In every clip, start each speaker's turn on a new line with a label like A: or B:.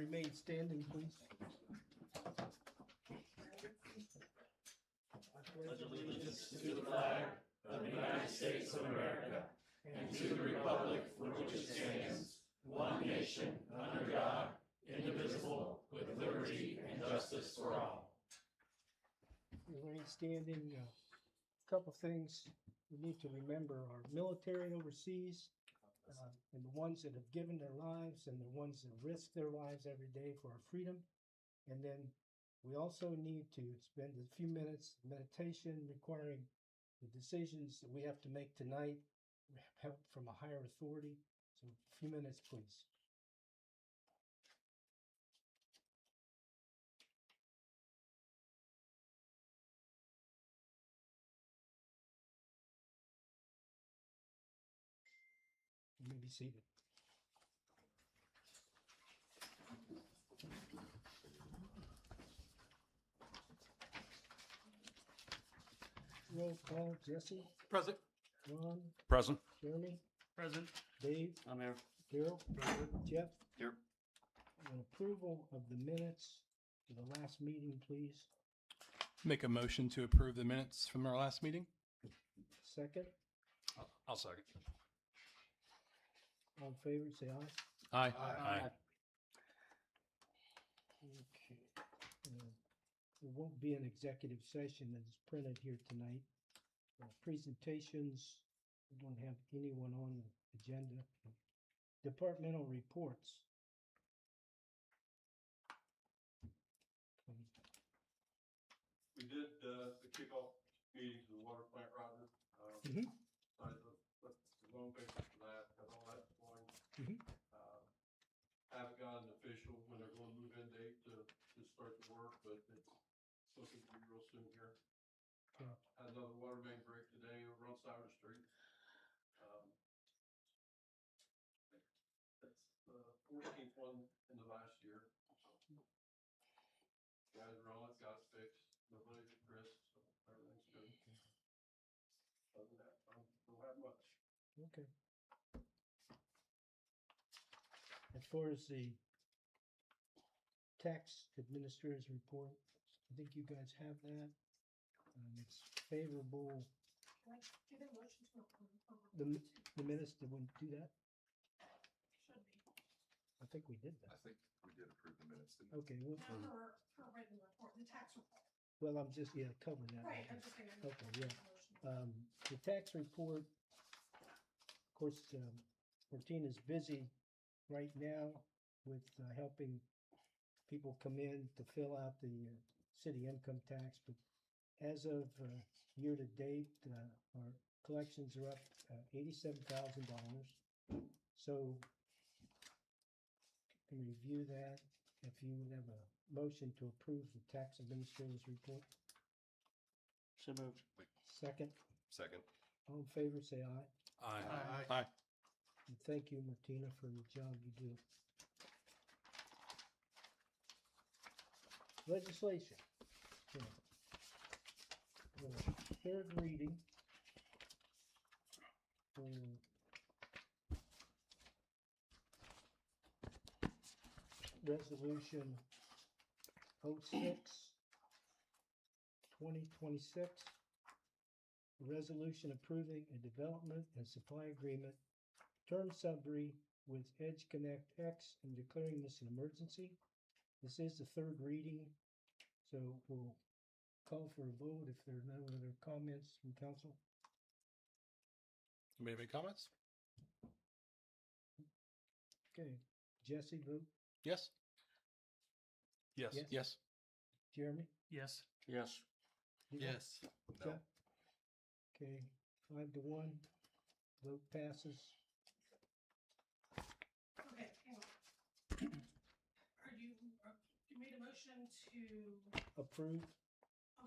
A: remain standing, please.
B: Pledge allegiance to the flag of the United States of America and to the republic for which it stands, one nation, under God, indivisible, with liberty and justice for all.
A: Remain standing. A couple things we need to remember: our military overseas, and the ones that have given their lives and the ones that risk their lives every day for our freedom. And then we also need to spend a few minutes meditation requiring the decisions that we have to make tonight, help from a higher authority. So a few minutes, please. You may be seated. Roll call: Jesse,
C: Present.
A: Ron,
C: Present.
A: Jeremy,
C: Present.
A: Dave,
C: I'm here.
A: Daryl, Jeff.
C: Here.
A: And approval of the minutes for the last meeting, please.
C: Make a motion to approve the minutes from our last meeting.
A: Second,
C: I'll second.
A: all in favor, say aye.
C: Aye.
A: Okay. There won't be an executive session that is printed here tonight. Presentations, we don't have anyone on the agenda. Departmental reports.
D: We did the kickoff meeting to the water plant, Roger.
A: Mhm.
D: Decided to put the loan paper for that, got all that going.
A: Mhm.
D: Haven't got an official when they're going to move in date to start the work, but it's looking to be real soon here.
A: Okay.
D: Had another water main break today over on Cyrus Street. That's the 14th one in the last year. Guys are on it, got it fixed. Nobody's at risk, so everything's good. Other than that, I don't have much.
A: Okay. As far as the tax administrator's report, I think you guys have that. It's favorable.
E: Can I do the motion to approve?
A: The minutes, did we do that?
E: Should be.
A: I think we did
F: I
A: that.
F: think we did approve the minutes, didn't we?
A: Okay,
E: Not for written report, the tax report.
A: well, I'm just, covering that.
E: Right, I'm just saying.
A: Okay, yeah. The tax report, of course, Martina's busy right now with helping people come in to fill out the city income tax. But as of year to date, our collections are up $87,000. So you can review that. If you would have a motion to approve the tax administrator's report.
C: So moved.
A: Second,
F: Second.
A: all in favor, say aye.
C: Aye.
A: And thank you, Martina, for the job you do. Legislation. Yeah. Third reading for resolution 06/2026. A resolution approving a development and supply agreement term summary with Edge Connect X and declaring this an emergency. This is the third reading, so we'll call for a vote if there are no other comments from council.
C: Anybody have any comments?
A: Okay, Jesse, vote.
C: Yes. Yes.
A: Yes.
C: Yes.
A: Jeremy?
C: Yes. Yes.
A: Yes.
F: No.
A: Jeff? Okay, 5-1, vote passes.
E: Okay, hang on. You made a motion to,
A: Approve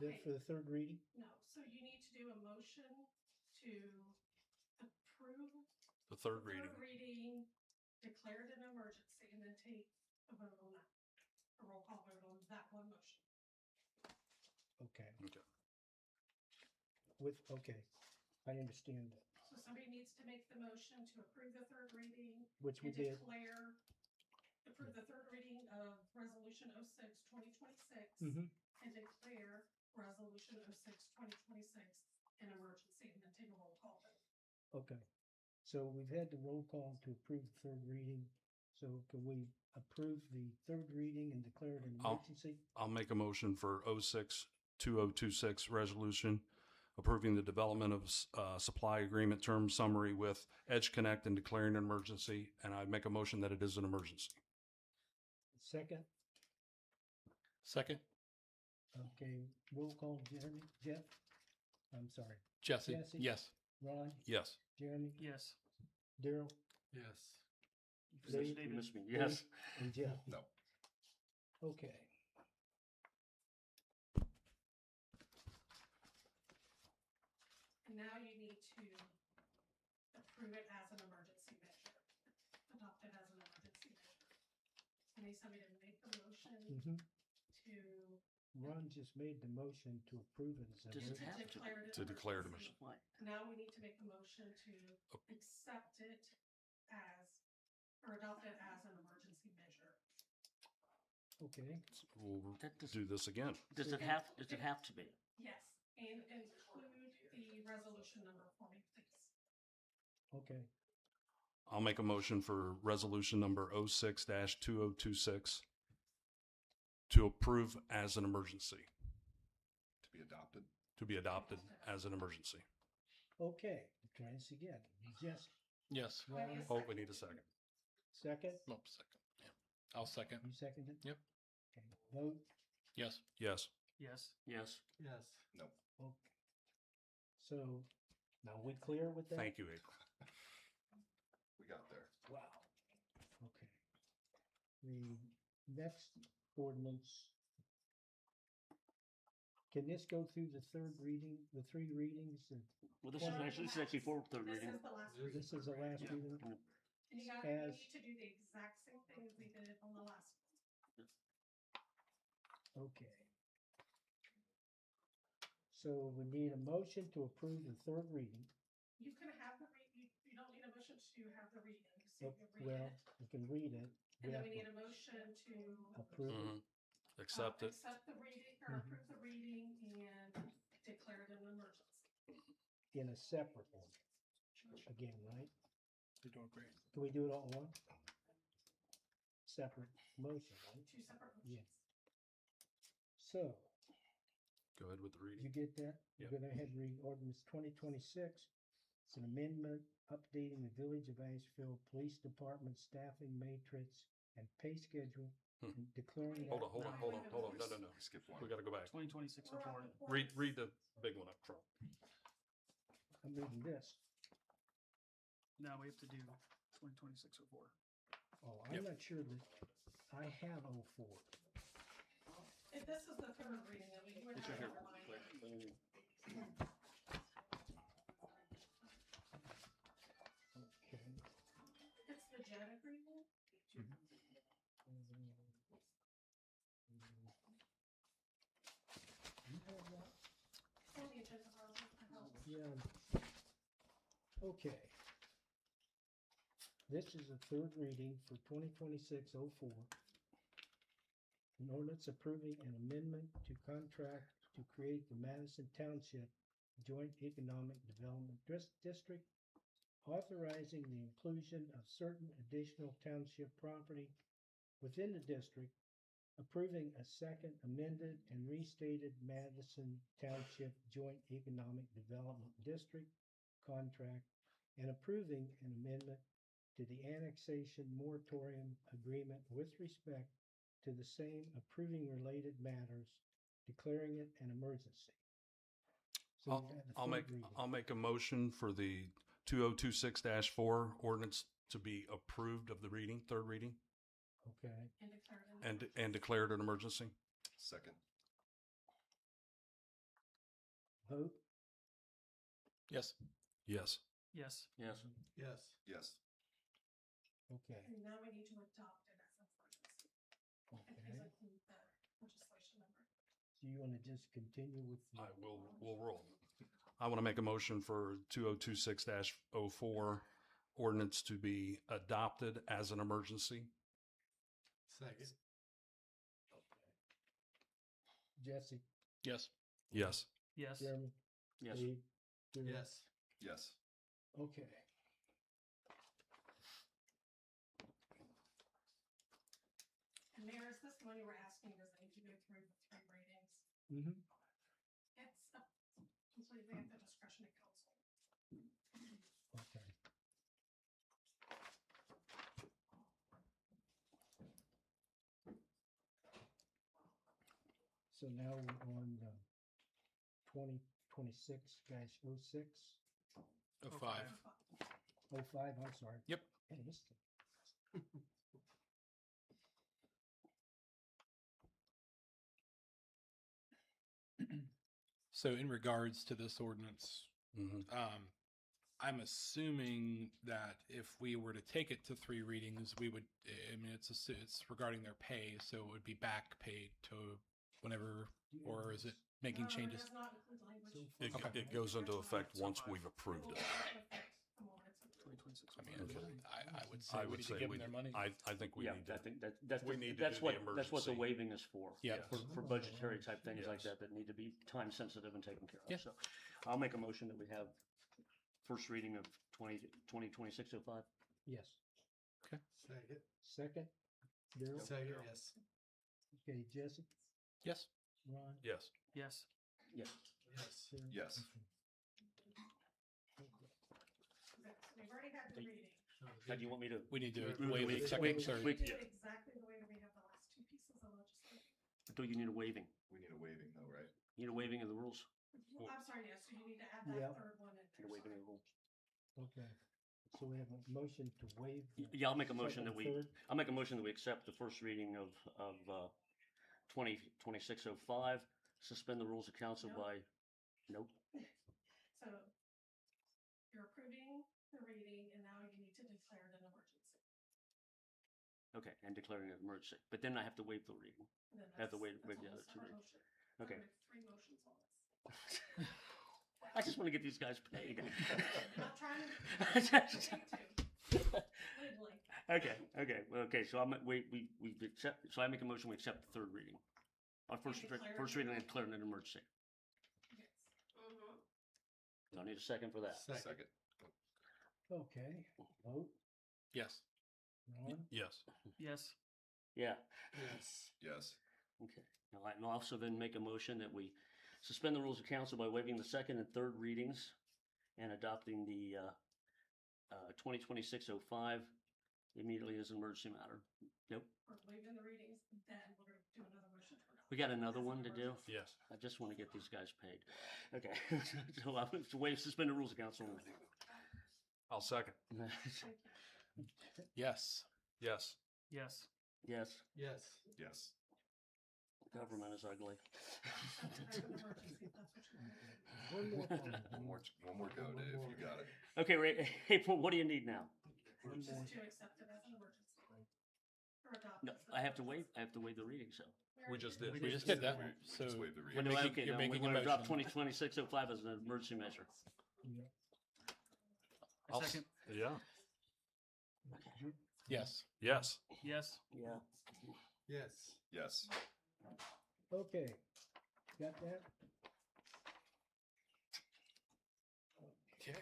E: okay,
A: for the third reading?
E: no, so you need to do a motion to approve.
C: The third
E: the
C: reading.
E: Third reading, declare it an emergency, and then take a vote on that. A roll call vote on that one motion.
A: Okay,
C: Okay.
A: okay, I understand that,
E: So somebody needs to make the motion to approve the third reading.
A: which we
E: and
A: did.
E: Approve the third reading of resolution 06-2026
A: Mm-hmm.
E: and declare resolution 06-2026 an emergency, and then take a roll call vote.
A: Okay, so we've had the roll call to approve the third reading. So can we approve the third reading and declare it an emergency?
G: I'll make a motion for 06-2026 resolution approving the development of supply agreement term summary with Edge Connect and declaring an emergency. And I make a motion that it is an emergency.
A: Second,
C: Second.
A: okay, roll call, Jeremy, Jeff? I'm sorry,
C: Jesse.
A: Jesse?
C: Yes.
A: Ron,
G: Yes.
A: Jeremy,
H: Yes.
A: Daryl,
D: Yes.
A: Dave,
H: You missed me. Yes.
A: and Jeff?
F: No.
A: Okay.
E: And now you need to approve it as an emergency measure, adopt it as an emergency measure. I need somebody to make the motion
A: Mm-hmm.
E: to
A: Ron just made the motion to approve it as an
H: Does it
A: emergency.
H: have to?
E: declare it.
G: To
E: an
G: declare it
E: emergency.
H: Why?
E: Now we need to make the motion to accept it as, or adopt it as an emergency measure.
A: Okay,
G: We'll
H: That does,
G: do this again.
H: does it have to be?
E: Yes, and include the resolution number for me, please.
A: okay,
G: I'll make a motion for resolution number 06-2026 to approve as an emergency,
F: To be adopted?
G: to be adopted as an emergency.
A: okay, try this again. Jess,
C: Yes.
A: Ron,
G: Oh, we need a second.
A: second,
C: Oh, second. Yeah. I'll second.
A: you seconded?
C: Yep.
A: Okay, vote,
C: Yes.
G: Yes.
H: Yes. Yes.
D: Yes.
F: No.
A: okay. So, now we clear with that?
G: Thank you, April.
F: We got there.
A: Wow. Okay. The next ordinance. Can this go through the third reading, the three readings?
H: Well, this is actually for third
E: This
H: reading.
E: is the last reading.
A: This is the last
H: Yeah.
A: reading?
E: And you guys, you
A: as-
E: need to do the exact same thing as we did on the last one.
A: Okay. So we need a motion to approve the third reading.
E: You can have the you don't need a motion to have the reading, so you can read
A: Well,
E: it.
A: we can read it.
E: And then
A: have
E: we
A: to
E: need a motion to
A: approve it.
G: Accept it.
E: accept the reading, or
A: Mhm.
E: approve the reading and declare it an emergency.
A: In a separate one. Again, right?
C: You're doing great.
A: Can we do it all at once? Separate motion, right?
E: Two separate
A: Yeah.
E: motions.
A: So,
G: Go ahead with the
A: you
G: reading.
A: get that?
G: Yep.
A: We're gonna ahead and read ordinance 2026. It's an amendment updating the Village of Asheville Police Department staffing matrix and pay schedule and declaring.
G: Hold on,
A: that-
G: hold on, hold on, hold on. No.
F: We skipped
G: We
F: one.
G: got to go back.
H: 2026-04.
G: Read the big one up front.
A: I'm reading this.
H: Now we have to do 2026-04.
A: Oh, I'm not sure that I have 04.
E: If this is the third reading, I mean, you would
H: It's
E: have
H: right
E: to
H: here.
E: remind it.
A: Okay.
E: It's the jet agreement.
A: You have that?
E: It's on the agenda, Harlan.
A: Yeah. Okay. This is the third reading for 2026-04. An ordinance approving an amendment to contract to create the Madison Township Joint Economic Development District, authorizing the inclusion of certain additional township property within the district, approving a second amended and restated Madison Township Joint Economic Development District contract, and approving an amendment to the annexation moratorium agreement with respect to the same, approving related matters, declaring it an emergency. So we've had the third reading.
G: I'll make a motion for the 2026-4 ordinance to be approved of the reading, third reading,
A: Okay,
E: And declare it an
G: and declared an emergency.
F: Second.
A: vote,
C: Yes.
G: Yes.
H: Yes. Yes.
D: Yes.
F: Yes.
A: okay,
E: And now we need to adopt it as an emergency. And
A: okay.
E: please include the legislation number.
A: So you wanna just continue with? the-
G: I will roll. I want to make a motion for 2026-04 ordinance to be adopted as an emergency.
D: Second.
A: Jesse,
C: Yes.
G: Yes.
H: Yes.
A: Jeremy,
B: Yes.
A: Dave, Drew.
D: Yes.
F: Yes.
A: Okay.
E: And Mayor, is this the one you were asking, does it need to go through the 3 readings?
A: Mm-hmm.
E: It's completely at the discretion of council.
A: Okay. So now we're on 2026-06,
C: Oh, 5.
A: 05, I'm sorry.
C: Yep.
A: Hey, this thing.
C: So in regards to this ordinance,
G: Mhm.
C: I'm assuming that if we were to take it to 3 readings, we would, I mean, it's regarding their pay, so it would be back paid to whenever, or is it making
E: No,
C: changes?
E: It does not include language.
G: It,
C: Okay.
G: it goes into effect once we've
E: It
G: approved
E: will
G: it.
E: go into effect the moment it's approved.
H: 2026.
C: I mean, I would say
G: I
C: we
G: would
C: need
G: say
C: to give
G: we,
C: them their money.
G: I think we
B: Yeah,
G: need
B: I
G: to.
B: think that's,
G: We need to
B: that's
G: do the
B: what, that's what the
G: emergency.
B: waiving is for.
C: Yeah.
B: For budgetary type things like
G: Yes.
B: that need to be time sensitive and taken care
C: Yeah.
B: of. So I'll make a motion that we have first reading of 2026-05.
A: Yes.
D: Second.
A: Second, Daryl?
D: Second, yes.
A: Okay, Jesse,
C: Yes.
A: Ron?
G: Yes.
H: Yes.
B: Yes.
D: Yes.
A: Sarah?
F: Yes.
A: Okay.
E: Okay, so we've already had the reading.
B: Now, do you want me to?
C: We need to
D: We-
C: waive
B: we-
C: the second
B: we-
C: and third.
B: we-
E: Do it exactly the way that we have the last 2 pieces of legislation.
B: Do you need a waiving?
F: We need a waiving though, right?
B: You need a waiving of the rules?
E: Well, I'm sorry, yes, so you need to add
A: Yeah.
E: that 3rd one in.
B: Need a waiving of the rules?
A: Okay, so we have a motion to waive. the
B: Yeah, I'll make a motion
A: second
B: that
A: and
B: we,
A: third.
B: I'll make a motion that we accept the first reading of 2605, suspend the rules of council
E: No.
B: by, nope.
E: So you're approving the reading and now you need to declare it an emergency.
B: Okay, and declaring it an emergency. But then I have to waive the reading.
E: And then
B: Have to waive
E: that's
B: the
E: a whole
B: other 2
E: separate
B: readings.
E: motion.
B: Okay.
E: I'm gonna make 3 motions on this.
B: I just want to get these guys paid.
E: Not trying to. Legally.
B: Okay, so we accept, so I make a motion, we accept the 3rd reading. Our first reading and declaring an emergency.
E: Yes.
B: Do I need a second for that?
F: Second.
A: Okay, vote,
C: Yes.
A: Ron?
G: Yes.
H: Yes.
B: Yeah.
D: Yes.
F: Yes.
B: Okay. Now I will also then make a motion that we suspend the rules of council by waiving the 2nd and 3rd readings and adopting the 2026-05 immediately as an emergency matter. Nope.
E: We're waiving the readings, then we're gonna do another motion to adopt.
B: We got another
E: as an
B: one to do?
E: emergency.
G: Yes.
B: I just want to get these guys paid. Okay. So I'll to waive, suspend the rules of council.
G: I'll second.
E: Thank you.
C: Yes.
G: Yes.
H: Yes.
B: Yes.
D: Yes.
F: Yes.
B: Government is ugly.
E: As an emergency, that's what you're gonna do.
A: One more time.
F: One more go, Dave. You got it.
B: Okay, Ray, April, what do you need now?
A: One
E: Just
A: more.
E: to accept it as an emergency. Or adopt.
B: No,
E: as an
B: I have to
E: emergency.
B: waive the reading, so.
G: We just did.
C: We just did that. So
F: Just waive the
B: When
F: reading.
B: do I,
C: making-
B: okay,
C: you're
B: then we're
C: making a
B: gonna adopt
C: motion.
B: 2026-05 as an emergency measure.
A: Yeah.
H: A second.
G: Yeah.
C: yes.
G: Yes.
H: Yes.
B: Yeah.
D: Yes.
F: Yes.
A: Okay, got that?
C: Okay.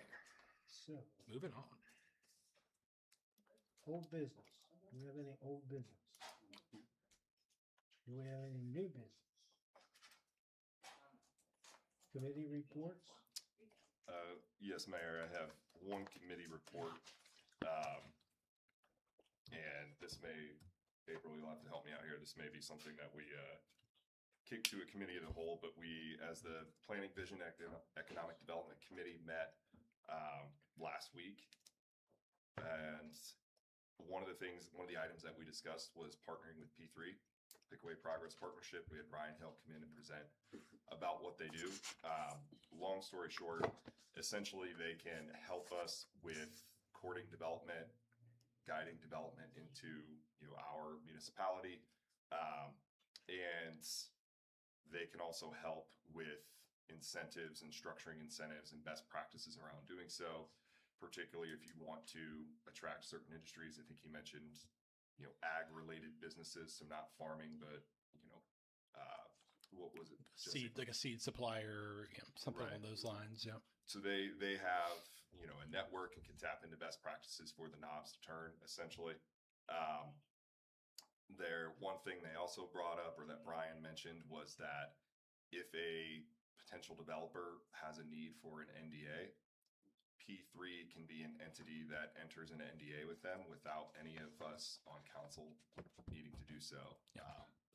A: So,
C: Moving on.
A: old business, do we have any old business? Do we have any new business? Committee reports?
F: Yes, Mayor, I have one committee report. And this may, April, you'll have to help me out here. This may be something that we kick to a committee of the whole, but we, as the Planning Vision Economic Development Committee, met last week. And one of the items that we discussed was partnering with P3, Pickaway Progress Partnership. We had Ryan Hill come in and present about what they do. Long story short, essentially they can help us with courting development, guiding development into our municipality, and they can also help with incentives and structuring incentives and best practices around doing so. Particularly if you want to attract certain industries. I think he mentioned ag-related businesses, so not farming, but what was it?
C: Seed, like a seed supplier, something
F: Right.
C: along those lines. Yeah.
F: So they have, you know, a network and can tap into best practices for the knobs to turn, essentially. There, one thing they also brought up, or that Brian mentioned, was that if a potential developer has a need for an NDA, P3 can be an entity that enters an NDA with them without any of us on council needing to do so.
C: Yeah.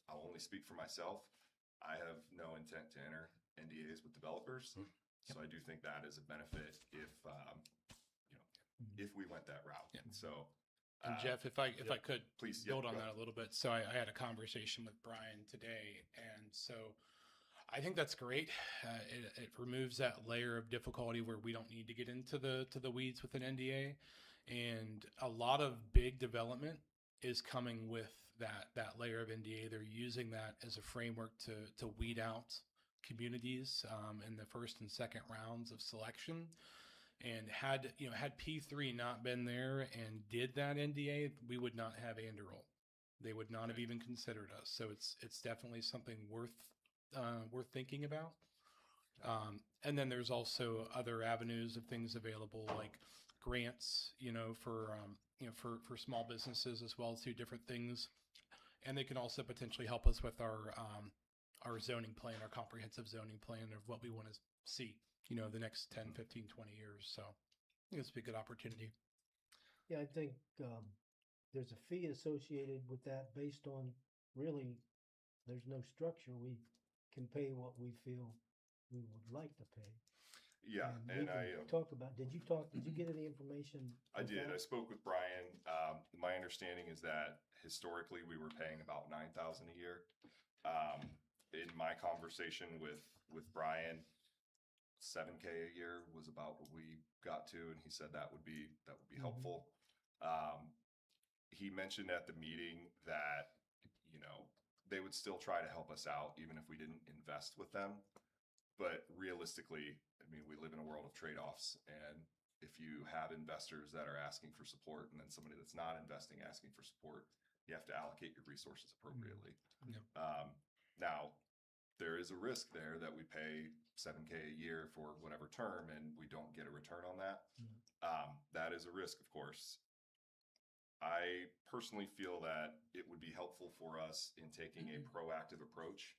F: I'll only speak for myself. I have no intent to enter NDAs with developers. So I do think that is a benefit if, you know, if we went that route.
C: Yeah.
F: And so,
C: And Jeff, if I could
F: please
C: build on
F: go
C: that a little bit. So I had a conversation with Brian today, and so I think that's great. It removes that layer of difficulty where we don't need to get into the weeds with an NDA, and a lot of big development is coming with that layer of NDA. They're using that as a framework to weed out communities in the first and second rounds of selection. And had P3 not been there and did that NDA, we would not have Anderl. They would not have even considered us. So it's definitely something worth thinking about. And then there's also other avenues of things available, like grants, for small businesses as well, to different things. And they can also potentially help us with our zoning plan, our comprehensive zoning plan of what we want to see, the next 10, 15, 20 years. So I think it's a good opportunity.
A: Yeah, I think there's a fee associated with that based on really, there's no structure. We can pay what we feel we would like to pay.
F: Yeah,
A: we
F: and
A: can talk about, did you get any information?
F: I
A: with
F: did.
A: that?
F: I spoke with Brian. My understanding is that historically we were paying about $9,000 a year. In my conversation with Brian, $7K a year was about what we got to, and he said that would be helpful. He mentioned at the meeting that they would still try to help us out even if we didn't invest with them. But realistically, I mean, we live in a world of trade-offs, and if you have investors that are asking for support and then somebody that's not investing asking for support, you have to allocate your resources appropriately.
C: Yep.
F: Now, there is a risk there that we pay $7K a year for whatever term and we don't get a return on that. That is a risk, of course. I personally feel that it would be helpful for us in taking a proactive approach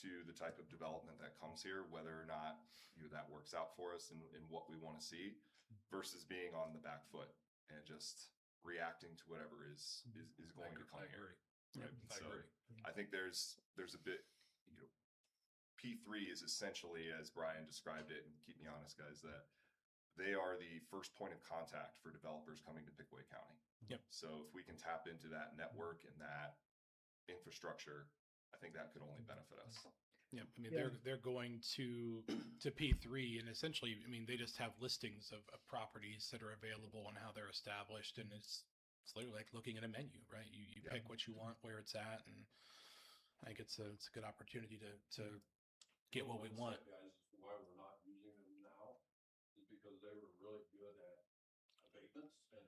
F: to the type of development that comes here, whether or not that works out for us and what we want to see, versus being on the back foot and just reacting to whatever is going to come here. Right?
C: I
F: So
C: agree.
F: I think there's a bit, P3 is essentially, as Brian described it, and keep me honest, guys, that they are the first point of contact for developers coming to Pickaway County.
C: Yep.
F: So if we can tap into that network and that infrastructure, I think that could only benefit us.
C: Yeah, I mean,
A: Yeah.
C: they're going to P3, and essentially, I mean, they just have listings of properties that are available and how they're established, and it's literally like looking at a menu, right? You
F: Yeah.
C: pick what you want, where it's at, and I think it's a good opportunity to get what we want.
D: Guys, why we're not using them now is because they were really good at abatements and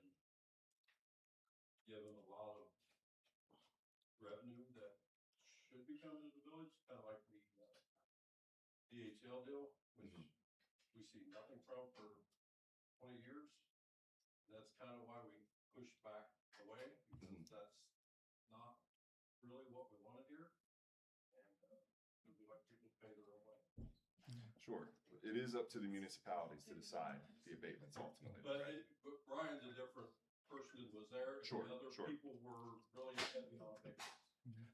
D: given a lot of revenue that should be coming to the village, kind of like the DHL deal, which we see nothing from for 20 years. And that's kind of why we pushed back away, because that's not really what we wanted here. And we like people to pay their own way.
F: Sure. It is up to the municipalities to decide the abatements ultimately.
D: But Brian's a different person than was there.
F: Sure,
D: And the other
F: sure.
D: people were really heavy on it.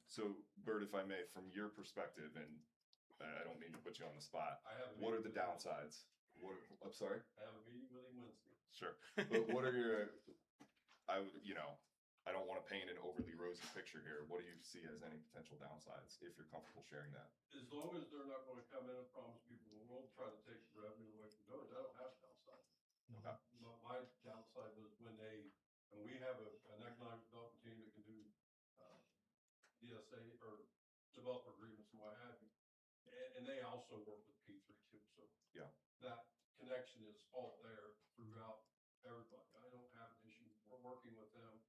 F: So, Bert, if I may, from your perspective, and I don't mean to put you on the spot,
D: I have a
F: what are
D: meeting
F: the
D: with him.
F: downsides? I'm sorry?
D: I have a meeting with him Wednesday.
F: Sure. But what are your, I don't want to paint an overly rosy picture here. What do you see as any potential downsides, if you're comfortable sharing that?
D: As long as they're not going to come in and promise people the world, try to take the revenue away from the village, I don't have a downside.
F: Okay.
D: My downside was when we have an economic development team that can do DSA or developer agreements and what have you. And they also work with P3 too. So
F: Yeah.
D: that connection is all there throughout everybody. I don't have an issue. We're working with them.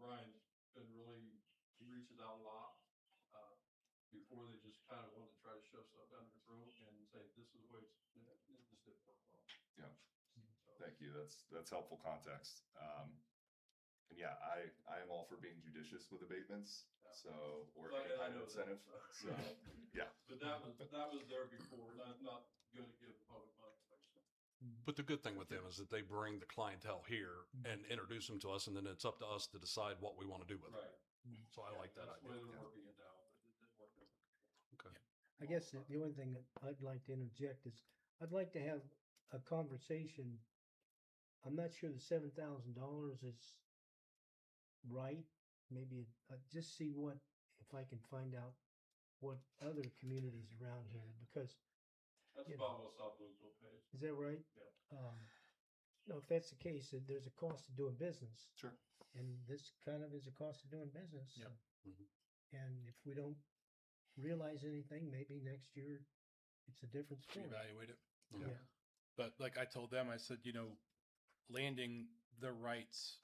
D: Brian's been he reaches out a lot. before they just kind of want to try to shove stuff down their throat and say, this is the way it's, it just didn't work well.
F: Yeah.
D: So,
F: Thank you. That's helpful context. And yeah, I am all for being judicious with abatements. So, or
D: Well,
F: any
D: I
F: kind
D: know
F: of
D: that,
F: incentive.
D: so.
F: So, yeah.
D: But that was there before, not gonna give the public money.
G: But the good thing with them is that they bring the clientele here and introduce them to us, and then it's up to us to decide what we want to do with it.
D: Right.
G: So I like that
D: That's the way
G: idea.
D: they're working it now, but it didn't work out.
G: Okay.
A: I guess the only thing that I'd like to interject is, I'd like to have a conversation. I'm not sure the $7,000 is right. Maybe just see what, if I can find out what other communities around here, because,
D: That's
A: Yeah.
D: about what South Louisville pays.
A: is that right?
D: Yeah.
A: No, if that's the case, then there's a cost of doing business.
F: Sure.
A: And this kind of is a cost of doing business.
C: Yep.
G: Mhm.
A: And if we don't realize anything, maybe next year it's a different story.
C: Reevaluate it.
G: Yeah.
A: Yeah.
C: But like I told them, I said, landing the rights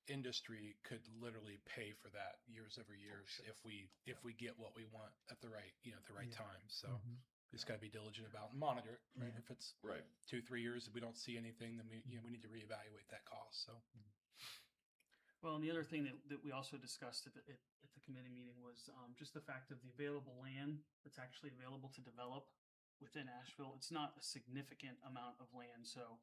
C: industry could literally pay for that years over years if we get what we want at the right the right
A: Yeah.
C: time. So
A: Mhm.
C: just got to be diligent about and monitor it. Right.
A: Yeah.
C: If it's
F: Right.
C: 2-3 years, if we don't see anything, then we need to reevaluate that cost. So
H: Well, and the other thing that we also discussed at the committee meeting was just the fact of the available land that's actually available to develop within Asheville. It's not a significant amount of land, so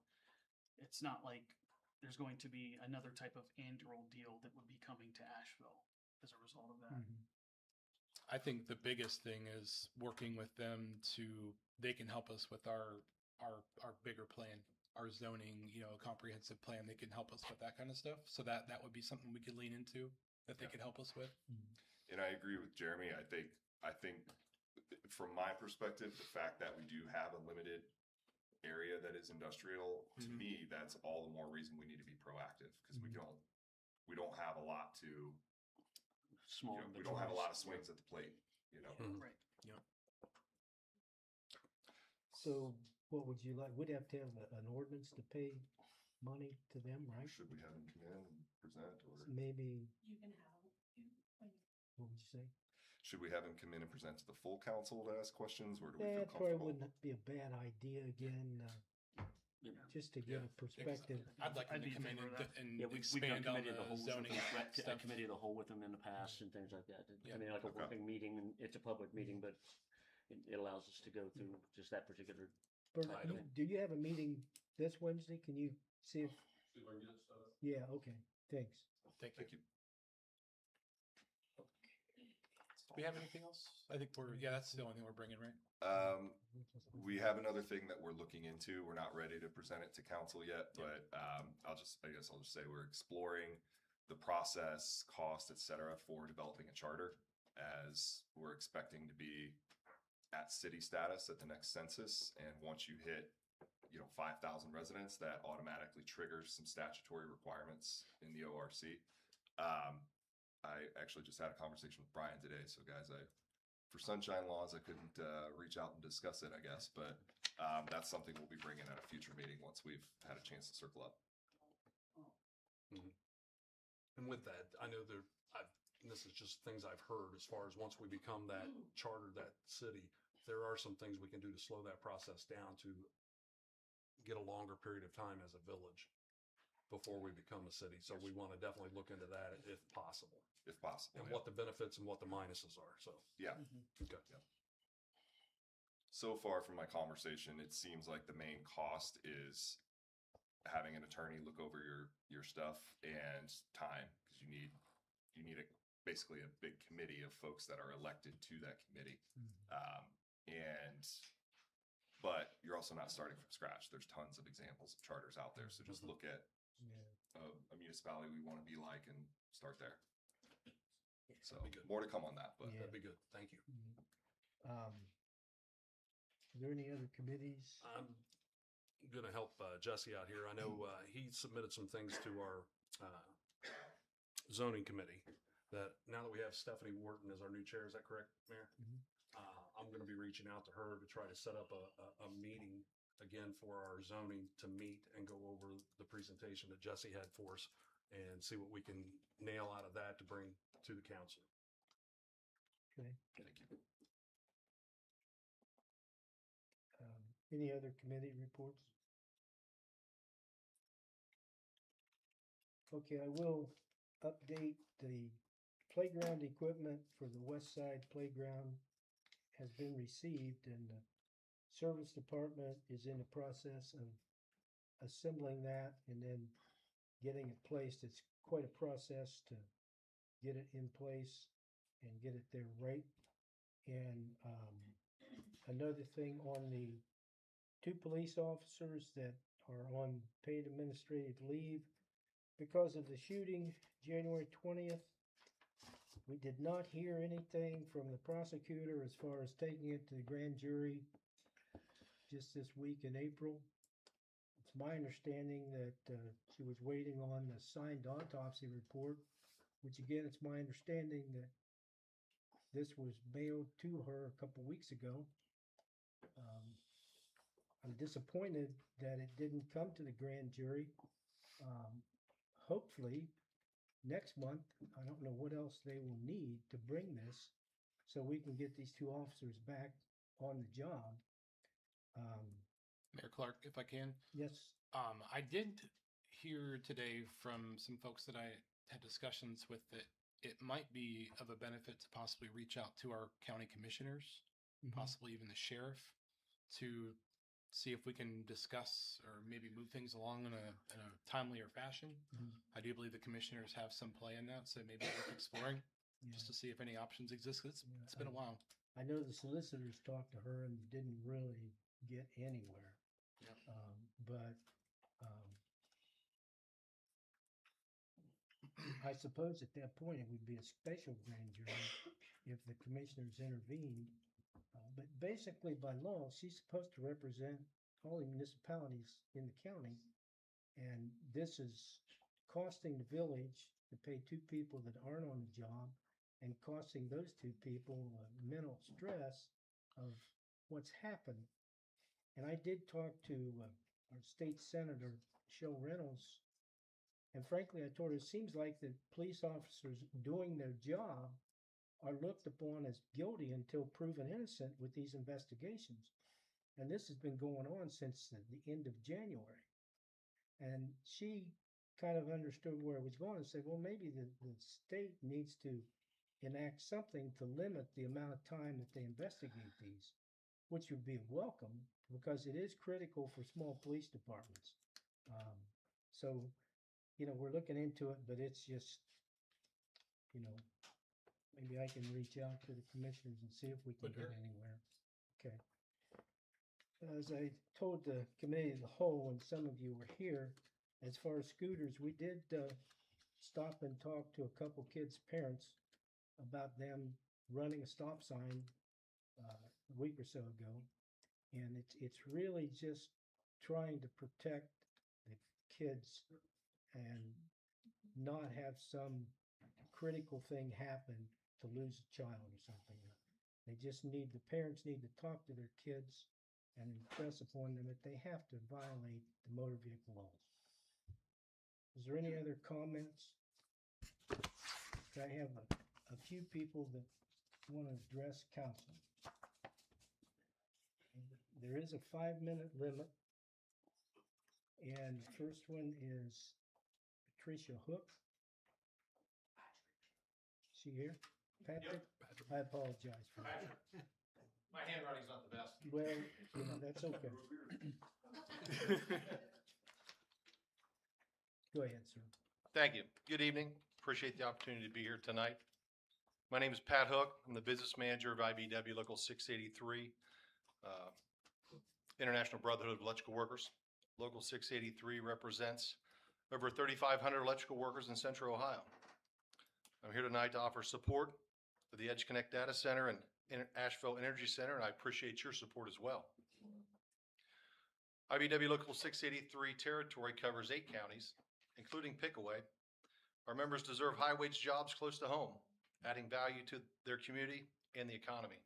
H: it's not like there's going to be another type of annual deal that would be coming to Asheville as a result of that.
A: Mhm.
C: I think the biggest thing is working with them they can help us with our bigger plan, our zoning, comprehensive plan. They can help us with that kind of stuff. So that would be something we could lean into that they could help us with.
F: And I agree with Jeremy. I think from my perspective, the fact that we do have a limited area that is industrial, to
C: Mhm.
F: me, that's all the more reason we need to be proactive, because we don't have a lot to,
I: Small.
F: we don't have a lot of swings at the plate,
G: Mhm.
H: Right.
A: So what would you like? We'd have to have an ordinance to pay money to them, right?
F: Should we have them come in and present, or
A: Maybe,
E: You can have,
A: what would you say?
F: should we have them come in and present to the full council to ask questions, or do we feel
A: That probably
F: comfortable?
A: wouldn't be a bad idea again, just to get a perspective.
C: I'd like them
H: I'd
C: to
H: be
C: come in
H: in favor of that.
C: and
I: Yeah, we've done
C: expand on
I: committee of the
C: the
I: whole,
C: zoning
I: a
C: stuff.
I: committee of the whole with them in the past and things like that.
C: Yeah.
I: I mean, like a
F: Okay.
I: working meeting, and it's a public meeting, but it allows us to go through just that particular.
A: Bert,
I: I
A: do-
I: don't-
A: do you have a meeting this Wednesday? Can you see if,
D: See if I can get it set up.
A: yeah, okay, thanks.
C: Thank you.
F: Thank you.
C: Do we have anything else? I think that's the only thing we're bringing, right?
F: We have another thing that we're looking into. We're not ready to present it to council yet, but I guess I'll just say we're exploring the process, cost, et cetera, for developing a charter, as we're expecting to be at city status at the next census. And once you hit 5,000 residents, that automatically triggers some statutory requirements in the ORC. I actually just had a conversation with Brian today. So guys, for sunshine laws, I couldn't reach out and discuss it, I guess, but that's something we'll be bringing at a future meeting once we've had a chance to circle up.
G: And with that, I know and this is just things I've heard as far as once we become that charter, that city, there are some things we can do to slow that process down to get a longer period of time as a village before we become a city. So we want to definitely look into that if possible,
F: If possible.
G: and
F: yeah.
G: what the benefits and what the minuses are. So,
F: Yeah.
G: okay.
F: So far from my conversation, it seems like the main cost is having an attorney look over your stuff and time, because you need basically a big committee of folks that are elected to that committee. But you're also not starting from scratch. There's tons of examples of charters out there. So just look at
A: Yeah.
F: a municipality we want to be like and start there. So
G: That'd be good.
F: more to come on that, but
A: Yeah.
G: That'd be good. Thank you.
A: Are there any other committees?
G: I'm going to help Jesse out here. I know he submitted some things to our zoning committee that now that we have Stephanie Wharton as our new chair, is that correct, Mayor?
A: Mhm.
G: I'm going to be reaching out to her to try to set up a meeting again for our zoning to meet and go over the presentation that Jesse had for us and see what we can nail out of that to bring to the council.
A: Okay.
F: Thank you.
A: Any other committee reports? Okay, I will update the playground equipment for the West Side Playground has been received, and the service department is in the process of assembling that and then getting it placed. It's quite a process to get it in place and get it there right. And another thing on the 2 police officers that are on paid administrative leave because of the shooting January 20th. We did not hear anything from the prosecutor as far as taking it to the grand jury just this week in April. It's my understanding that she was waiting on the signed autopsy report, which again, it's my understanding that this was mailed to her a couple weeks ago. I'm disappointed that it didn't come to the grand jury. Hopefully, next month, I don't know what else they will need to bring this so we can get these 2 officers back on the job.
C: Mayor Clark, if I can.
A: Yes,
C: I did hear today from some folks that I had discussions with that it might be of a benefit to possibly reach out to our county commissioners, possibly even the sheriff, to see if we can discuss or maybe move things along in a timelier fashion. I do believe the commissioners have some play in that, so maybe worth exploring just to see if any options exist. It's been a while.
A: I know the solicitors talked to her and didn't really get anywhere.
C: Yep.
A: But I suppose at that point it would be a special grand jury if the commissioners intervened. But basically, by law, she's supposed to represent all the municipalities in the county. And this is costing the village to pay 2 people that aren't on the job and costing those 2 people mental stress of what's happened. And I did talk to our state senator, Cheryl Reynolds, and frankly, I told her it seems like the police officers doing their job are looked upon as guilty until proven innocent with these investigations. And this has been going on since the end of January. And she kind of understood where it was going and said, well, maybe the state needs to enact something to limit the amount of time that they investigate these, which would be welcome because it is critical for small police departments. So, we're looking into it, but it's just, maybe I can reach out to the commissioners and see if we can get anywhere. Okay. As I told the committee of the whole, and some of you were here, as far as scooters, we did stop and talk to a couple kids' parents about them running a stop sign a week or so ago. And it's really just trying to protect the kids and not have some critical thing happen to lose a child or something. The parents need to talk to their kids and impress upon them that they have to violate the motor vehicle laws. Is there any other comments? I have a few people that want to address council. There is a 5-minute limit. And the first one is Patricia Hook. Is she here? Patrick?
B: Patrick.
A: I apologize for that.
B: My handwriting's not the best.
A: Well, that's okay. Go ahead, sir.
B: Thank you. Good evening. Appreciate the opportunity to be here tonight. My name is Pat Hook. I'm the business manager of IBEW Local 683, International Brotherhood of Electrical Workers. Local 683 represents over 3,500 electrical workers in Central Ohio. I'm here tonight to offer support for the EdgeConnect Data Center and Asheville Energy Center, and I appreciate your support as well. IBEW Local 683 territory covers 8 counties, including Pickaway. Our members deserve high-wage jobs close to home, adding value to their community and the economy.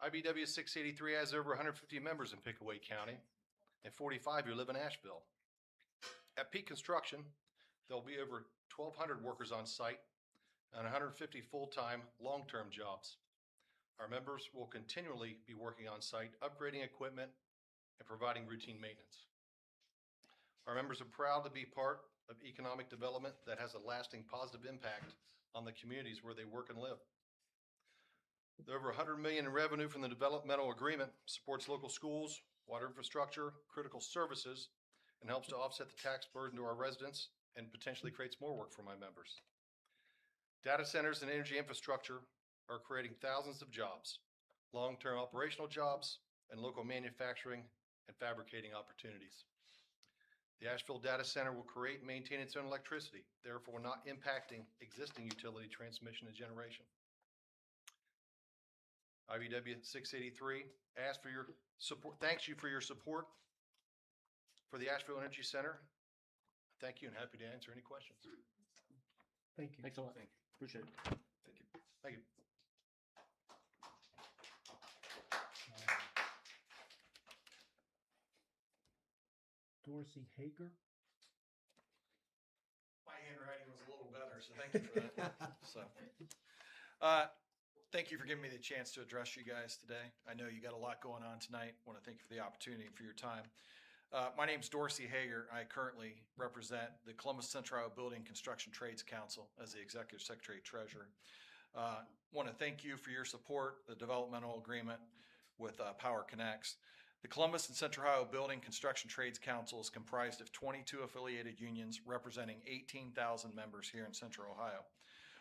B: IBEW 683 has over 150 members in Pickaway County and 45 who live in Asheville. At peak construction, there'll be over 1,200 workers on site,
J: and 150 full-time, long-term jobs. Our members will continually be working on site, upgrading equipment and providing routine maintenance. Our members are proud to be part of economic development that has a lasting positive impact on the communities where they work and live. The over $100 million in revenue from the developmental agreement supports local schools, water infrastructure, critical services, and helps to offset the tax burden to our residents and potentially creates more work for my members. Data centers and energy infrastructure are creating thousands of jobs, long-term operational jobs, and local manufacturing and fabricating opportunities. The Asheville Data Center will create and maintain its own electricity, therefore not impacting existing utility transmission and generation. IBW 683 asks for your support. Thanks you for your support for the Asheville Energy Center. Thank you and happy to answer any questions.
A: Thank you.
I: Thanks a lot. Appreciate it.
J: Thank you. Thank you.
A: Dorsey Hager.
K: My handwriting was a little better, so thank you for that. Thank you for giving me the chance to address you guys today. I know you got a lot going on tonight. I want to thank you for the opportunity and for your time. My name is Dorsey Hager. I currently represent the Columbus Central Ohio Building Construction Trades Council as the Executive Secretary Treasurer. Want to thank you for your support, the developmental agreement with Power Connects. The Columbus and Central Ohio Building Construction Trades Council is comprised of 22 affiliated unions representing 18,000 members here in Central Ohio.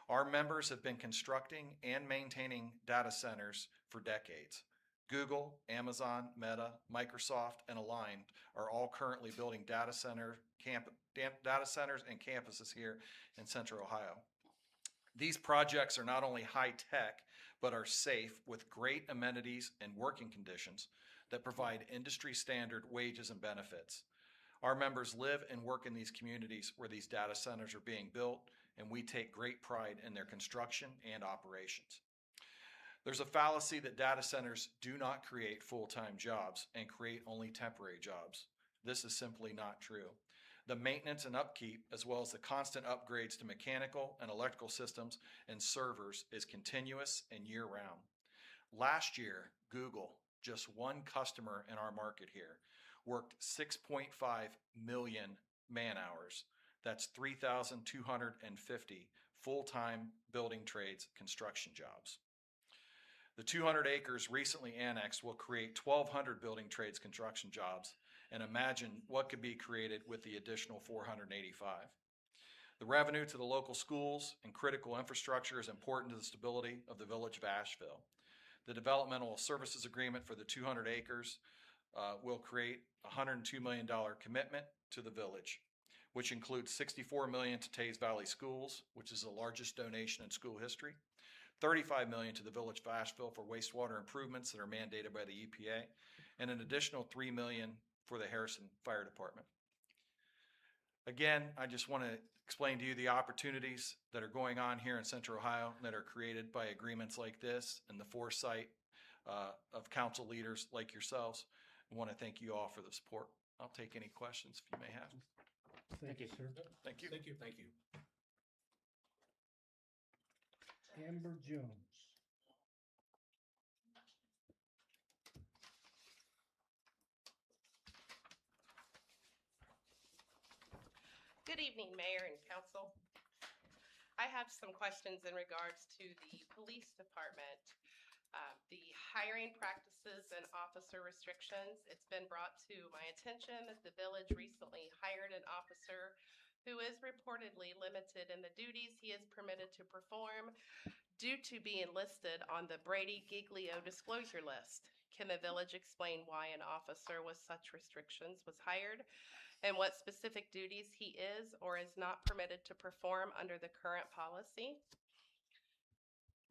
K: Our members have been constructing and maintaining data centers for decades. Google, Amazon, Meta, Microsoft, and Aligned are all currently building data centers and campuses here in Central Ohio. These projects are not only high tech, but are safe with great amenities and working conditions that provide industry standard wages and benefits. Our members live and work in these communities where these data centers are being built, and we take great pride in their construction and operations. There's a fallacy that data centers do not create full-time jobs and create only temporary jobs. This is simply not true. The maintenance and upkeep, as well as the constant upgrades to mechanical and electrical systems and servers, is continuous and year-round. Last year, Google, just one customer in our market here, worked 6.5 million man-hours. That's 3,250 full-time building trades construction jobs. The 200 acres recently annexed will create 1,200 building trades construction jobs, and imagine what could be created with the additional 485. The revenue to the local schools and critical infrastructure is important to the stability of the village of Asheville. The developmental services agreement for the 200 acres will create a $102 million commitment to the village, which includes $64 million to Tays Valley Schools, which is the largest donation in school history, $35 million to the village of Asheville for wastewater improvements that are mandated by the EPA, and an additional $3 million for the Harrison Fire Department. Again, I just want to explain to you the opportunities that are going on here in Central Ohio that are created by agreements like this and the foresight of council leaders like yourselves. I want to thank you all for the support. I'll take any questions if you may have.
A: Thank you, sir.
K: Thank you.
C: Thank you. Thank you.
A: Amber Jones.
L: Good evening, Mayor and Council. I have some questions in regards to the police department. The hiring practices and officer restrictions. It's been brought to my attention that the village recently hired an officer who is reportedly limited in the duties he is permitted to perform due to being listed on the Brady Giglio disclosure list. Can the village explain why an officer with such restrictions was hired and what specific duties he is or is not permitted to perform under the current policy?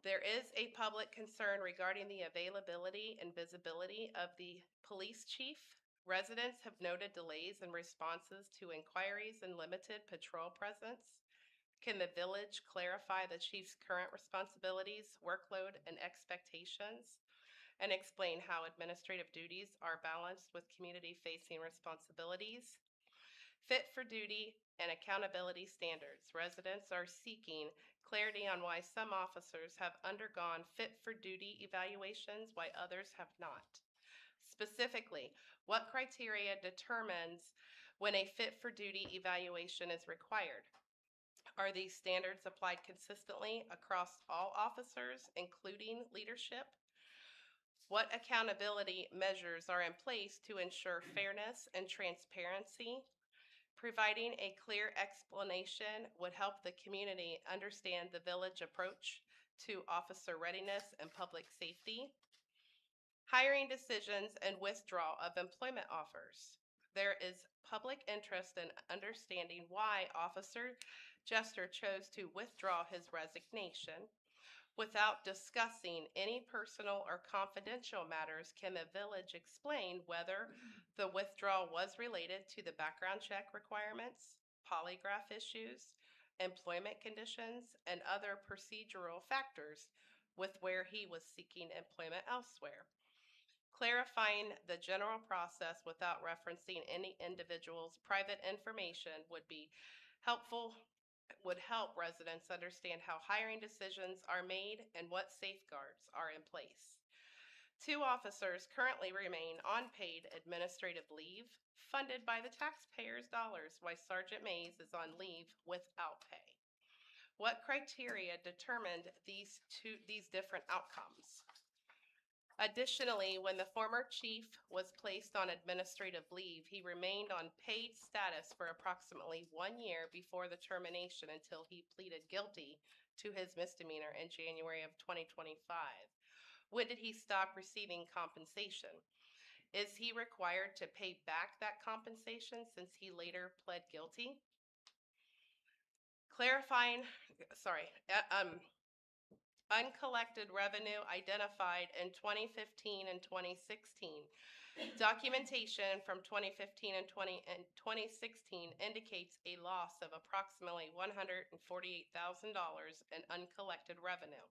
L: There is a public concern regarding the availability and visibility of the police chief. Residents have noted delays in responses to inquiries and limited patrol presence. Can the village clarify the chief's current responsibilities, workload, and expectations, and explain how administrative duties are balanced with community-facing responsibilities? Fit for duty and accountability standards. Residents are seeking clarity on why some officers have undergone fit-for-duty evaluations, while others have not. Specifically, what criteria determines when a fit-for-duty evaluation is required? Are these standards applied consistently across all officers, including leadership? What accountability measures are in place to ensure fairness and transparency? Providing a clear explanation would help the community understand the village approach to officer readiness and public safety. Hiring decisions and withdrawal of employment offers. There is public interest in understanding why Officer Jester chose to withdraw his resignation. Without discussing any personal or confidential matters, can the village explain whether the withdrawal was related to the background check requirements, polygraph issues, employment conditions, and other procedural factors with where he was seeking employment elsewhere? Clarifying the general process without referencing any individual's private information would help residents understand how hiring decisions are made and what safeguards are in place. 2 officers currently remain on paid administrative leave, funded by the taxpayers' dollars, while Sergeant Mays is on leave without pay. What criteria determined these different outcomes? Additionally, when the former chief was placed on administrative leave, he remained on paid status for approximately 1 year before the termination until he pleaded guilty to his misdemeanor in January of 2025. When did he stop receiving compensation? Is he required to pay back that compensation since he later pled guilty? Uncollected revenue identified in 2015 and 2016. Documentation from 2015 and 2016 indicates a loss of approximately $148,000 in uncollected revenue.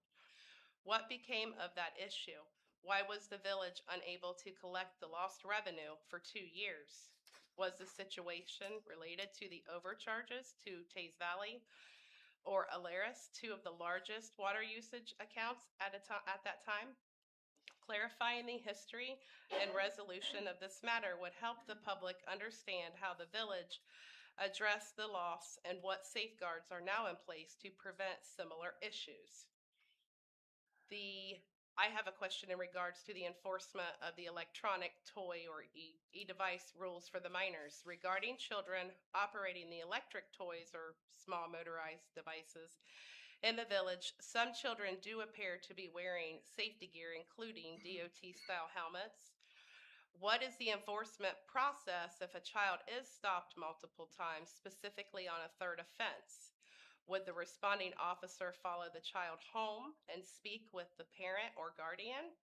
L: What became of that issue? Why was the village unable to collect the lost revenue for 2 years? Was the situation related to the overcharges to Taze Valley or Alaris, 2 of the largest water usage accounts at that time? Clarifying the history and resolution of this matter would help the public understand how the village addressed the loss and what safeguards are now in place to prevent similar issues. I have a question in regards to the enforcement of the electronic toy or e-device rules for the minors. Regarding children operating the electric toys or small motorized devices in the village, some children do appear to be wearing safety gear, including DOT-style helmets. What is the enforcement process if a child is stopped multiple times, specifically on a 3rd offense? Would the responding officer follow the child home and speak with the parent or guardian?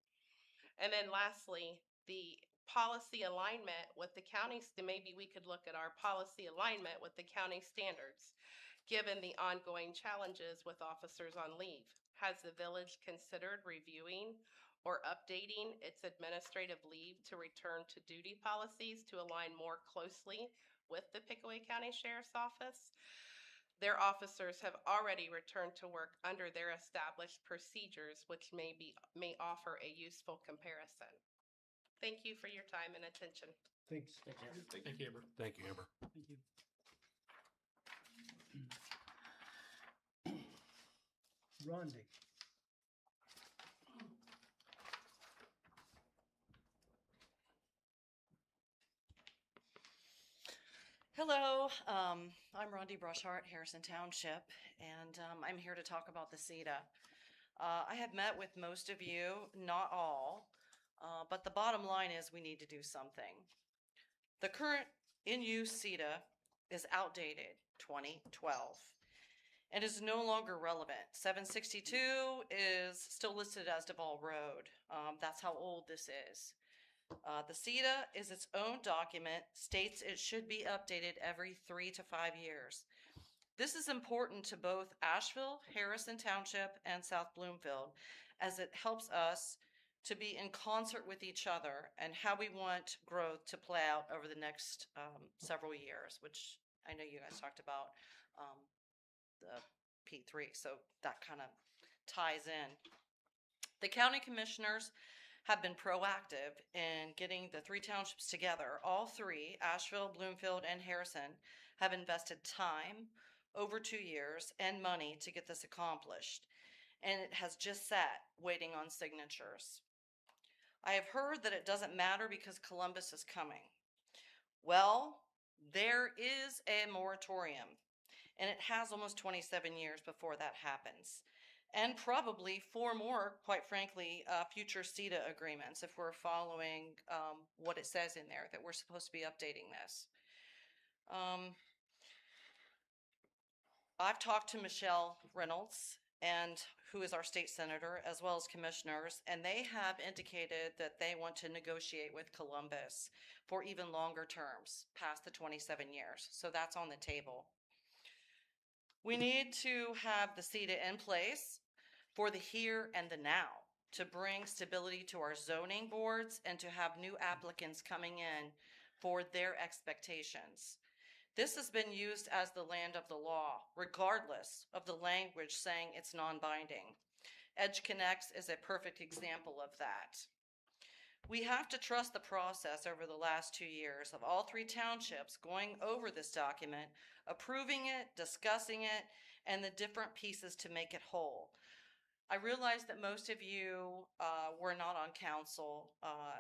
L: And then lastly, the policy alignment with the county. Maybe we could look at our policy alignment with the county standards, given the ongoing challenges with officers on leave. Has the village considered reviewing or updating its administrative leave to return to duty policies to align more closely with the Pickaway County Sheriff's Office? Their officers have already returned to work under their established procedures, which may offer a useful comparison. Thank you for your time and attention.
A: Thanks.
C: Thank you, Amber.
G: Thank you, Amber.
H: Thank you.
A: Rondi.
M: Hello, I'm Rondi Brushart, Harrison Township, and I'm here to talk about the CETA. I have met with most of you, not all, but the bottom line is we need to do something. The current in-use CETA is outdated, 2012, and is no longer relevant. 762 is still listed as Duval Road. That's how old this is. The CETA is its own document, states it should be updated every 3 to 5 years. This is important to both Asheville, Harrison Township, and South Bloomfield, as it helps us to be in concert with each other and how we want growth to play out over the next several years, which I know you guys talked about the P3, so that kind of ties in. The county commissioners have been proactive in getting the three townships together. All three, Asheville, Bloomfield, and Harrison, have invested time over 2 years and money to get this accomplished, and it has just sat waiting on signatures. I have heard that it doesn't matter because Columbus is coming. Well, there is a moratorium, and it has almost 27 years before that happens. And probably 4 more, quite frankly, future CETA agreements, if we're following what it says in there, that we're supposed to be updating this. I've talked to Michelle Reynolds, and who is our state senator, as well as commissioners, and they have indicated that they want to negotiate with Columbus for even longer terms, past the 27 years. So that's on the table. We need to have the CETA in place for the here and the now, to bring stability to our zoning boards and to have new applicants coming in for their expectations. This has been used as the land of the law, regardless of the language saying it's non-binding. EdgeConneX is a perfect example of that. We have to trust the process over the last 2 years of all three townships going over this document, approving it, discussing it, and the different pieces to make it whole. I realize that most of you were not on council,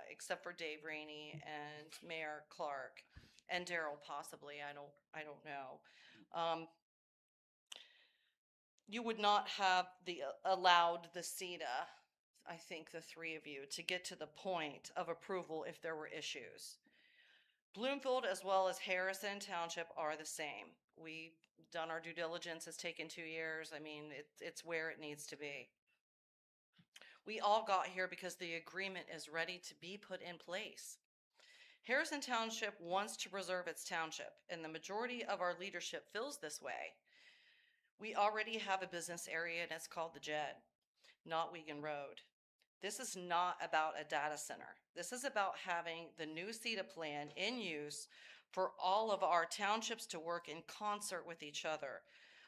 M: except for Dave Rainey and Mayor Clark, and Daryl possibly. I don't know. You would not have allowed the CETA, I think the three of you, to get to the point of approval if there were issues. Bloomfield as well as Harrison Township are the same. We've done our due diligence. It's taken 2 years. I mean, it's where it needs to be. We all got here because the agreement is ready to be put in place. Harrison Township wants to preserve its township, and the majority of our leadership feels this way. We already have a business area, and it's called the JED, not Wiegand Road. This is not about a data center. This is about having the new CETA plan in use for all of our townships to work in concert with each other.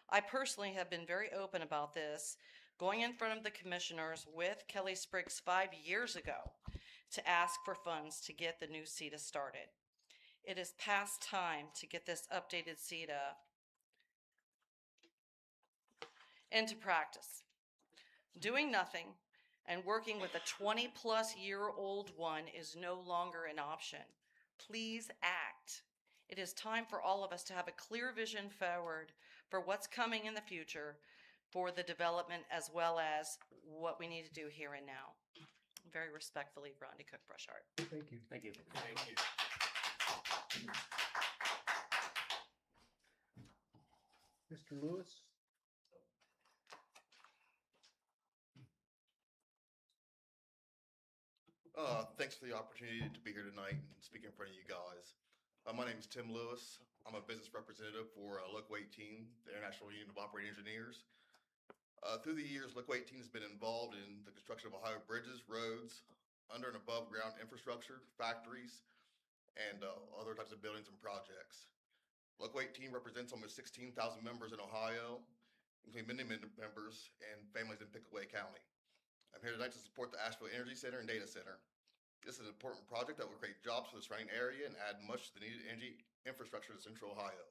M: I personally have been very open about this, going in front of the commissioners with Kelly Spriggs 5 years ago to ask for funds to get the new CETA started. It is past time to get this updated CETA into practice. Doing nothing and working with a 20-plus-year-old one is no longer an option. Please act. It is time for all of us to have a clear vision forward for what's coming in the future for the development as well as what we need to do here and now. Very respectfully, Rhonda Cook Brushart.
A: Thank you.
I: Thank you.
C: Thank you.
A: Mr. Lewis?
N: Thanks for the opportunity to be here tonight and speak in front of you guys. My name is Tim Lewis. I'm a business representative for Local 18, the International Union of Operating Engineers. Through the years, Local 18 has been involved in the construction of Ohio bridges, roads, under and above ground infrastructure, factories, and other types of buildings and projects. Local 18 represents almost 16,000 members in Ohio, including many members and families in Pickaway County. I'm here tonight to support the Asheville Energy Center and Data Center. This is an important project that will create jobs for the surrounding area and add much to the needed energy infrastructure to Central Ohio.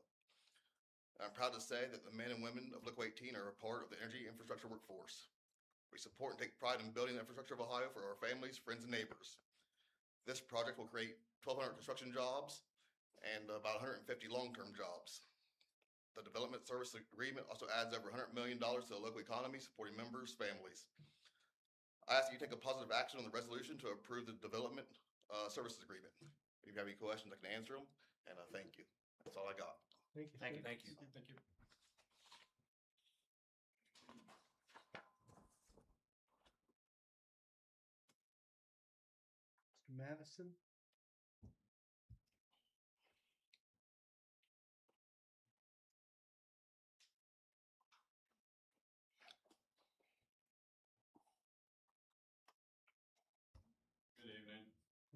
N: I'm proud to say that the men and women of Local 18 are a part of the energy infrastructure workforce. We support and take pride in building the infrastructure of Ohio for our families, friends, and neighbors. This project will create 1,200 construction jobs and about 150 long-term jobs. The development service agreement also adds over $100 million to the local economy, supporting members' families. I ask that you take a positive action on the resolution to approve the development services agreement. If you have any questions, I can answer them, and thank you. That's all I got.
A: Thank you.
C: Thank you.
A: Thank
C: Thank you.
D: Thank you.
A: Mr. Madison?
D: Good evening.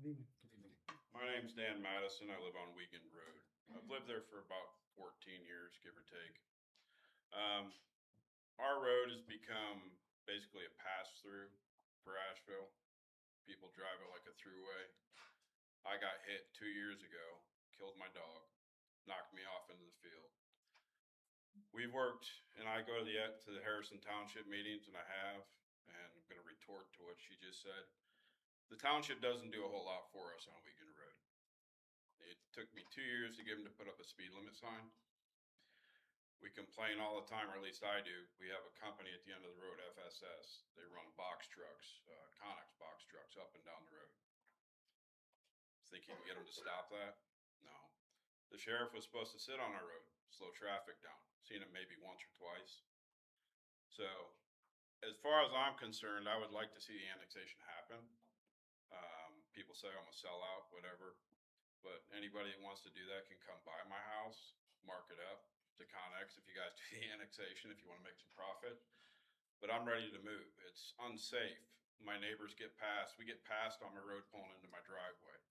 A: Good evening.
O: My name's Dan Madison. I live on Wiegand Road. I've lived there for about 14 years, give or take. our road has become basically a pass-through for Asheville. People drive it like a throughway. I got hit 2 years ago, killed my dog, knocked me off into the field. We've worked, and I go to the Harrison Township meetings, and I have, and I'm gonna retort to what she just said. The township doesn't do a whole lot for us on Wiegand Road. It took me 2 years to get them to put up a speed limit sign. We complain all the time, or at least I do. We have a company at the end of the road, FSS. They run box trucks, Conex box trucks up and down the road. Think you can get them to stop that? No. The sheriff was supposed to sit on our road, slow traffic down. Seen him maybe once or twice. So, as far as I'm concerned, I would like to see the annexation happen. People say I'm a sellout, whatever. But anybody that wants to do that can come by my house, mark it up to Connex if you guys do the annexation, if you want to make some profit. But I'm ready to move. It's unsafe. My neighbors get past. We get past on my road pulling into my driveway.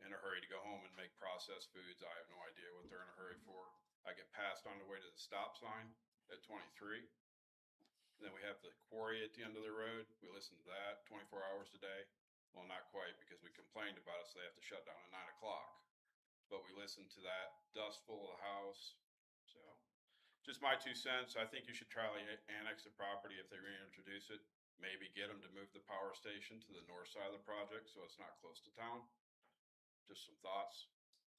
O: In a hurry to go home and make processed foods. I have no idea what they're in a hurry for. I get passed on the way to the stop sign at 23. And then we have the quarry at the end of the road. We listen to that 24 hours a day. Well, not quite, because we complained about it, so they have to shut down at 9 o'clock. But we listen to that, dust full of the house. So, just my 2 cents. I think you should try to annex the property if they reintroduce it. Maybe get them to move the power station to the north side of the project so it's not close to town. Just some thoughts.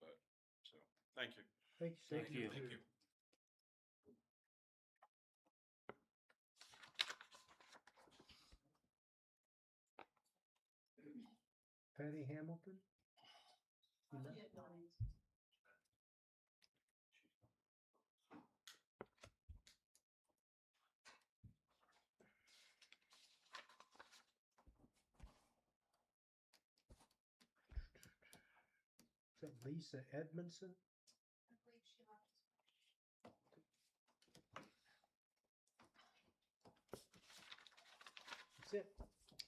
O: But, so, thank you.
A: Thank you.
I: Thank you.
C: Thank you.
A: Patty Hamilton? You know? Is that Lisa Edmondson? That's it.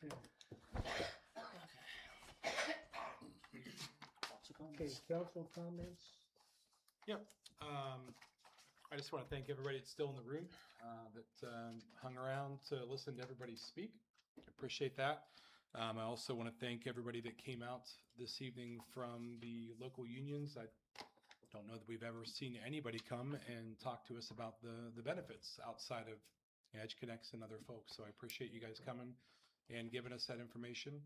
A: Yeah. Okay, council comments?
C: Yep. I just want to thank everybody that's still in the room that hung around to listen to everybody speak. Appreciate that. I also want to thank everybody that came out this evening from the local unions. I don't know that we've ever seen anybody come and talk to us about the benefits outside of EdgeConneX and other folks. So I appreciate you guys coming and giving us that information.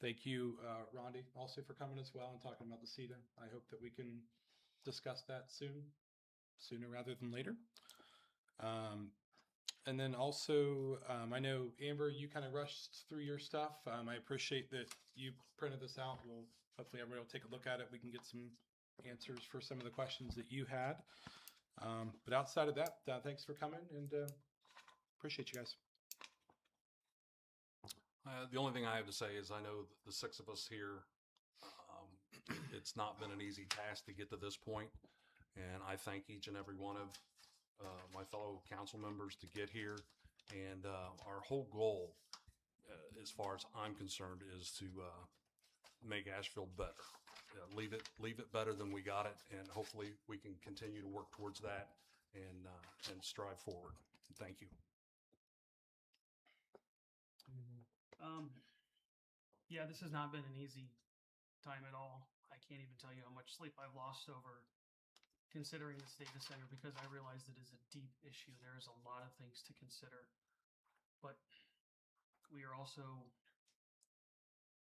C: Thank you, Rondi, also for coming as well and talking about the CETA. I hope that we can discuss that sooner rather than later. And then also, I know, Amber, you kind of rushed through your stuff. I appreciate that you printed this out. Hopefully everybody will take a look at it. We can get some answers for some of the questions that you had. But outside of that, thanks for coming and appreciate you guys.
G: The only thing I have to say is I know the 6 of us here, it's not been an easy task to get to this point, and I thank each and every one of my fellow council members to get here. And our whole goal, as far as I'm concerned, is to make Asheville better. Leave it better than we got it, and hopefully we can continue to work towards that and strive forward. Thank you.
H: Yeah, this has not been an easy time at all. I can't even tell you how much sleep I've lost over considering this data center, because I realize it is a deep issue. There is a lot of things to consider, but we are also,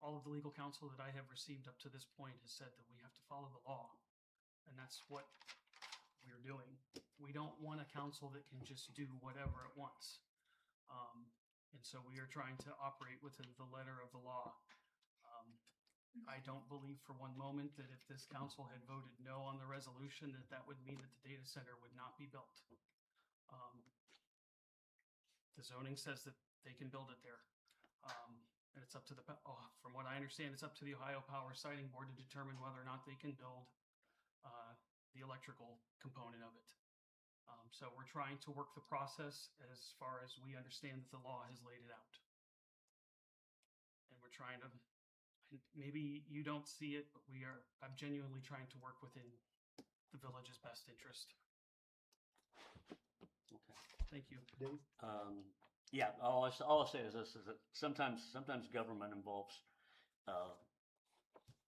H: all of the legal counsel that I have received up to this point has said that we have to follow the law, and that's what we're doing. We don't want a council that can just do whatever it wants. And so we are trying to operate within the letter of the law. I don't believe for one moment that if this council had voted no on the resolution, that would mean that the data center would not be built. The zoning says that they can build it there. And it's up to from what I understand, it's up to the Ohio Power Siting Board to determine whether or not they can build the electrical component of it. So we're trying to work the process as far as we understand that the law has laid it out. And we're trying to, maybe you don't see it, but I'm genuinely trying to work within the village's best interest. Thank you.
A: Dave?
I: Yeah, all I'll say is this, is that sometimes government involves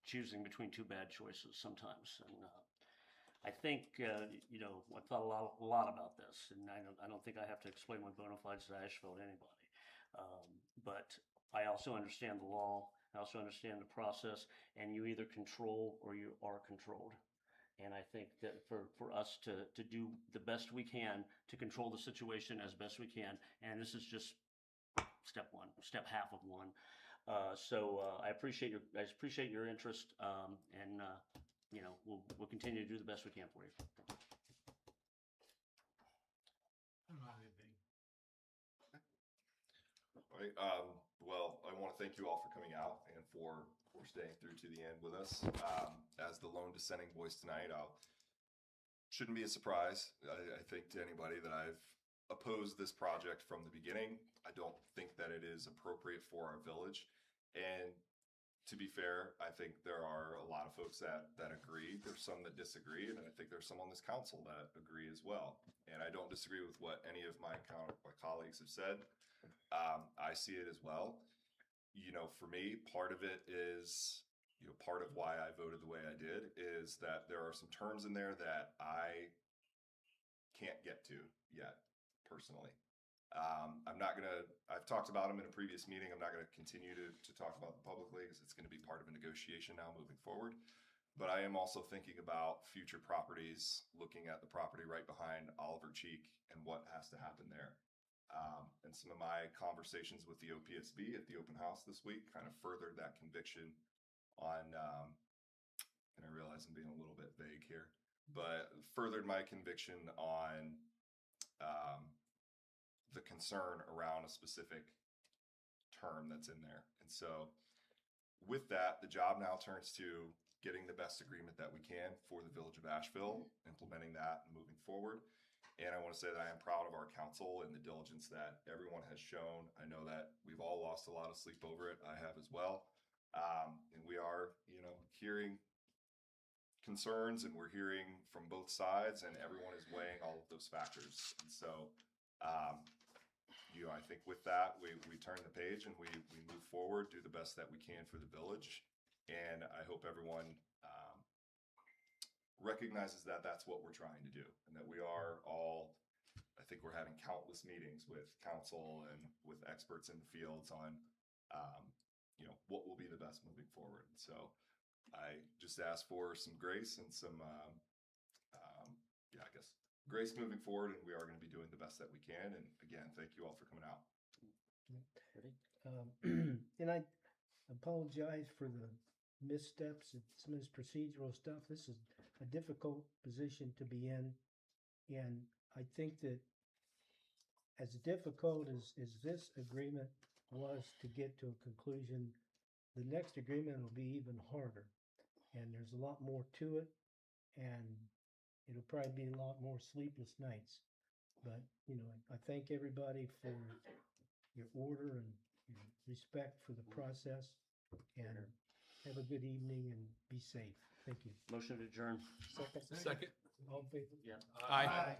I: choosing between two bad choices sometimes. And I think, I've thought a lot about this, and I don't think I have to explain my bona fides to Asheville to anybody. But I also understand the law, I also understand the process, and you either control or you are controlled. And I think that for us to do the best we can to control the situation as best we can, and this is just step one, step half of one. I appreciate your interest, and we'll continue to do the best we can for you.
C: I don't have anything.
F: All right, well, I want to thank you all for coming out and for staying through to the end with us. As the lone dissenting voice tonight, shouldn't be a surprise, I think, to anybody that I've opposed this project from the beginning. I don't think that it is appropriate for our village. And to be fair, I think there are a lot of folks that agree. There's some that disagree, and I think there's some on this council that agree as well. And I don't disagree with what any of my colleagues have said. I see it as well. For me, part of it is, part of why I voted the way I did is that there are some terms in there that I can't get to yet, personally. I've talked about them in a previous meeting. I'm not going to continue to talk about them publicly because it's going to be part of a negotiation now moving forward. But I am also thinking about future properties, looking at the property right behind Oliver Cheek and what has to happen there. And some of my conversations with the OPSB at the open house this week kind of furthered that conviction on, and I realize I'm being a little bit vague here, but furthered my conviction on the concern around a specific term that's in there. And so with that, the job now turns to getting the best agreement that we can for the village of Asheville, implementing that and moving forward. And I want to say that I am proud of our council and the diligence that everyone has shown. I know that we've all lost a lot of sleep over it. I have as well. And we are, hearing concerns, and we're hearing from both sides, and everyone is weighing all of those factors. And so, I think with that, we turn the page and we move forward, do the best that we can for the village. And I hope everyone recognizes that that's what we're trying to do, and that we are all, I think we're having countless meetings with council and with experts in the fields on, what will be the best moving forward. So I just ask for some grace and some, grace moving forward, and we are going to be doing the best that we can. And again, thank you all for coming out.
A: And I apologize for the missteps and some of this procedural stuff. This is a difficult position to be in. And I think that as difficult as this agreement was to get to a conclusion, the next agreement will be even harder. And there's a lot more to it. And it'll probably be a lot more sleepless nights. But, I thank everybody for your order and your respect for the process. And have a good evening and be safe. Thank you.
I: Motion to adjourn.
A: Second.
C: Second.
A: All in favor?
I: Yeah.
C: Aye.